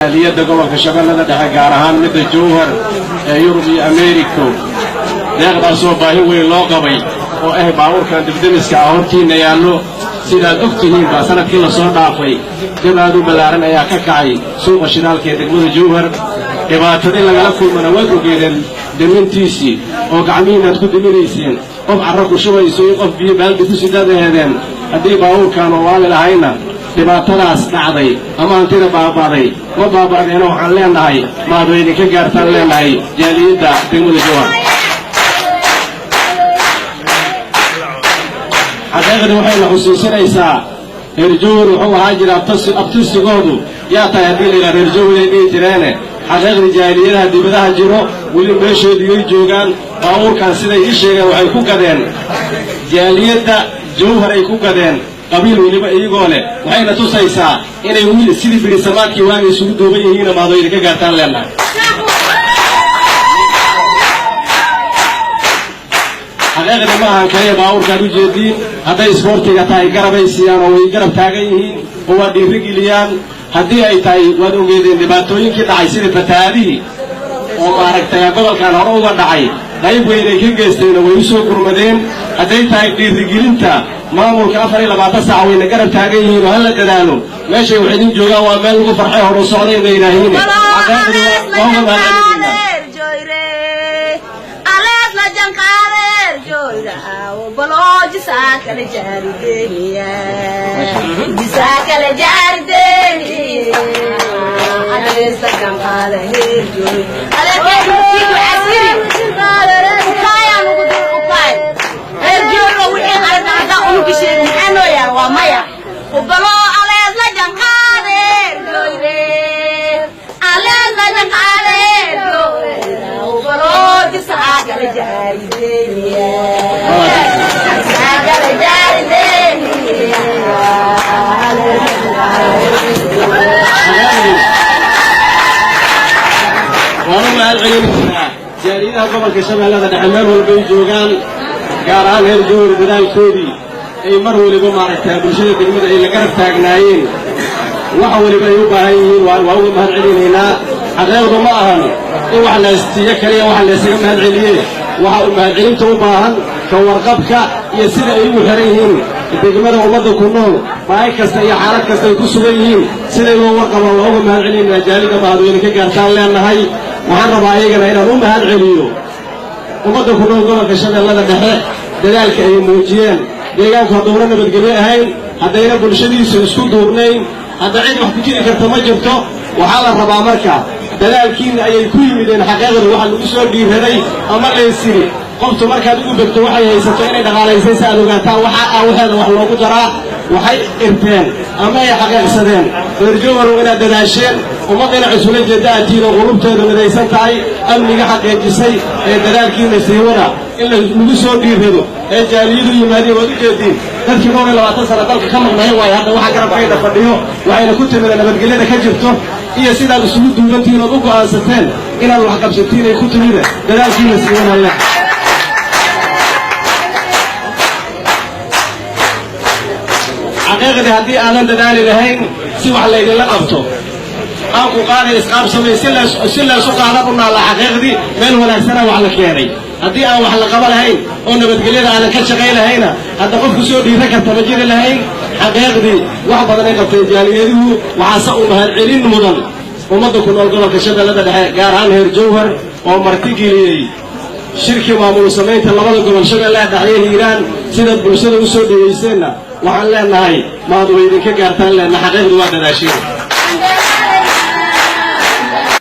jaaliyadda gobolka Shabeellada Dhexe gaar ahaan midda Jowhar ee Yurub iyo Ameerika deeqdaasoo baahi weyn loo qabay oo baabuurkan dibdemiska hortiina yaallo sidaad ogtihiin baa sanadkii la soo dhaafay dibad u balaaran ayaa ka kacay suuqa shidaalka ee degmada Jowhar dhibaatada lagala kulmana waa ogeedeen demintiisii oo gacmihiinaad ku diminayseen qof carro ku shubayso iyo qof biyo baaldi ku sidaadeen haddii baabuurkan oo waali lahayna dhibaatadaas dhacday ama antida baabaaday ma baabaadeena waxaan leenahay maad idinka gaartaan leenahay jaaliyadda degmada Jowhar xaqiiqdii waxayna xusuusinaysaa reer Jowhar wuxuu ahaa jira abtirsigoodu yaa tahay haddii la reer Jowhar ay dhihi jireene xaqiiqdii jaaliyadaha dibadaha jiro weli meeshoodii ay joogaan baabuurkan siday ii sheegeen waxay ku gadeen jaaliyadda Jowhar ay ku gadeen qabiil weliba iyagoo leh waxayna tusaysaa inay wiil sidii birisamaadkii waagay isugu duuban yihiin maado idinka gaartaan leenahay xaqiiqdii ma ahan kaliya baabuurkaan u jeediin hadday isboortiga tahay garabay siiyaan oo way garab taagan yihiin oo waa dhiirigeliyaan haddii ay tahay waad ogeedeen dhibaatooyinkii dhacay sidii fatahaadihii oo maaragtay gobolkan hore uga dhacay qayb weyn ay ka geysteen way u soo gurmadeen hadday tahay dhiirigelinta maamulka 24 saac wayna garab taagan yihiin oo hala dadaalo meeshay wax idin joogaan waa meel lagu farxay hore u socday inay ilaahiin jaaliyadaha gobolka Shabeellada Dhexe meel walba ay joogaan gaar ahaan reer Jowhar dadaalkoodii ay mar waliba maaragtay bulshada degmada ay la garab taagnaayeen waxa waliba ay u baahan yihiin waa uga mahad celinaynaa xaqiiqdu ma ahan in wax la istiyo kaliya wax la isaga mahad celiye waxa uu mahad celinta u baahan ka warqabka iyo sida ay ugu xiran yihiin degmada ummadda ku nool baahi kasta iyo xaalad kasta ay ku sugan yihiin siday loo warqabo waa uga mahad celinaynaa jaaliyadda mahadweyne ka gaartaan leenahay waxaan rabaa ayagana inaan u mahad celiyo ummadda ku nool gobolka Shabeellada Dhexe dadaalka ay muujiyeen deegaanku haddowna nabadgelyo ahayn haddayna bulshadiisu isku duubnayn hadda cid wax ku jiri karta ma jirto waxaa la rabaa marka dadaalkiina ayay ku yimideen xaqiiqda waxa lagu soo dhiiraday ama leesiri qoftu markaad ugu begto waxay haysato inay dhaqaalaysay saad ogaataa waxa waxeeda wax loogu daraa waxay irteen ama ay xaqiiqsadeen reer Jowhar inaad dadaasheen ummadana cusula jeedaatiin oo qulubteedu midaysan tahay amniga xaqiijisay ee dadaalkiina sii wada in lagu soo dhiirado ee jaaliyadu yimaadeen wada jeedin dadkii 20 sano dalka ka maqnay way hadda waxa garabkayda fadhiyo waxayna ku timid nabadgelyada ka jirto iyo sidaad isugu duubantiin oo u go'aansateen inaad wax qabsatiin ay ku timid dadaalkiina sii wada xaqiiqdii haddii aanan dadaali lahayn si wax la idinla qabto aan ku qaaday isqaab samay si la isu qaadan u naala xaqiiqdii meel wanaagsan wax la keenay haddii aan wax la qaban lahayn oo nabadgelyada aan ka shaqayn lahayna hadda qofku soo dhiiran karta ma jiri lahayn xaqiiqdii wax badan ay qabtay jaaliyaduhu waxa uu mahad celin mudan ummadda ku nool gobolka Shabeellada Dhexe gaar ahaan reer Jowhar oo martigeliyay shirki maamul samaynta labada gobol Shabeellada Dhexe iyo Hiiraan sida bulshada u soo dhaweysayna waxaan leenahay maad way idinka gaartaan leenahay xaqiiqdu waa dadaasheen